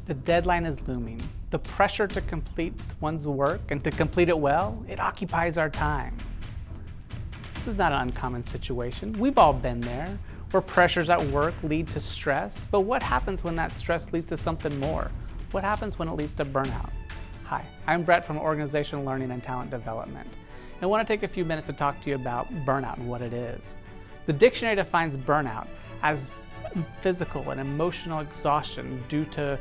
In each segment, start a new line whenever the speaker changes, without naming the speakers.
The deadline is looming. The pressure to complete one's work and to complete it well, it occupies our time. This is not an uncommon situation. We've all been there, where pressures at work lead to stress, but what happens when that stress leads to something more? What happens when it leads to burnout? Hi, I'm Brett from Organizational Learning and Talent Development. I want to take a few minutes to talk to you about burnout and what it is. The dictionary defines burnout as physical and emotional exhaustion due to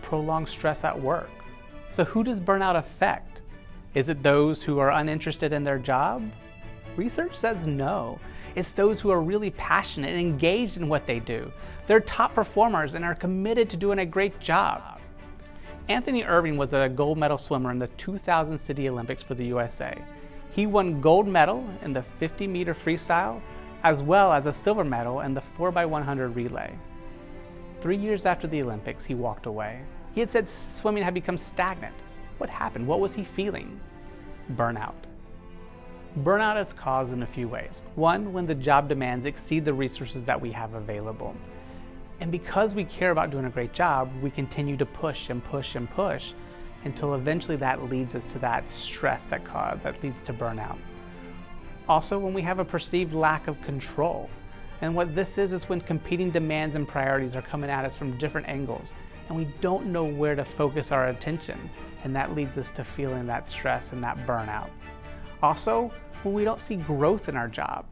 prolonged stress at work. So who does burnout affect? Is it those who are uninterested in their job? Research says no. It's those who are really passionate and engaged in what they do. They're top performers and are committed to doing a great job. Anthony Irving was a gold medal swimmer in the 2000 City Olympics for the USA. He won gold medal in the 50-meter freestyle, as well as a silver medal in the 4x100 relay. 3 years after the Olympics, he walked away. He had said swimming had become stagnant. What happened? What was he feeling? Burnout. Burnout is caused in a few ways. One, when the job demands exceed the resources that we have available. And because we care about doing a great job, we continue to push and push and push until eventually that leads us to that stress that leads to burnout. Also, when we have a perceived lack of control. And what this is when competing demands and priorities are coming at us from different angles, and we don't know where to focus our attention, and that leads us to feeling that stress and that burnout. Also, when we don't see growth in our job.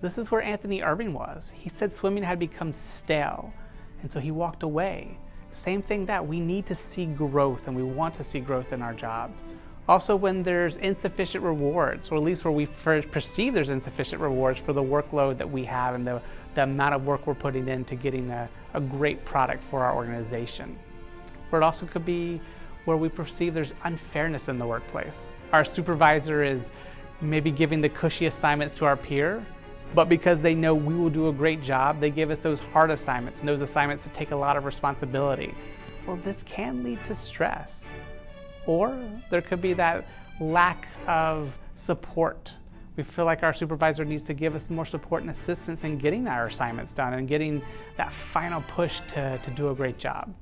This is where Anthony Irving was. He said swimming had become stale, and so he walked away. Same thing that we need to see growth, and we want to see growth in our jobs. Also, when there's insufficient rewards, or at least where we perceive there's insufficient rewards for the workload that we have and the amount of work we're putting into getting a great product for our organization. Or it also could be where we perceive there's unfairness in the workplace. Our supervisor is maybe giving the cushy assignments to our peer, but because they know we will do a great job, they give us those hard assignments and those assignments that take a lot of responsibility. Well, this can lead to stress. Or there could be that lack of support. We feel like our supervisor needs to give us more support and assistance in getting our assignments done and getting that final push to do a great job.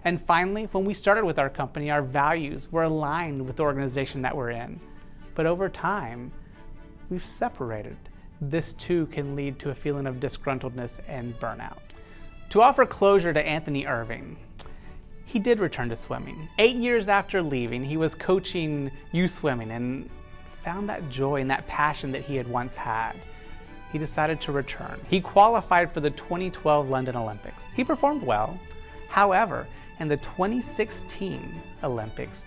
And finally, when we started with our company, our values were aligned with the organization that we're in. But over time, we've separated. This too can lead to a feeling of disgruntledness and burnout. To offer closure to Anthony Irving, he did return to swimming. 8 years after leaving, he was coaching youth swimming and found that joy and that passion that he had once had. He decided to return. He qualified for the 2012 London Olympics. He performed well. However, in the 2016 Olympics,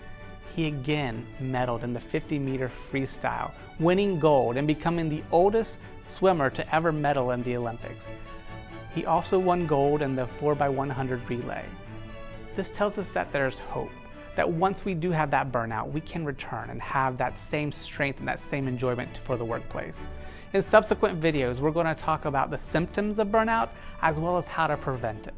he again medaled in the 50-meter freestyle, winning gold and becoming the oldest swimmer to ever medal in the Olympics. He also won gold in the 4x100 relay. This tells us that there's hope, that once we do have that burnout, we can return and have that same strength and that same enjoyment for the workplace. In subsequent videos, we're going to talk about the symptoms of burnout as well as how to prevent it.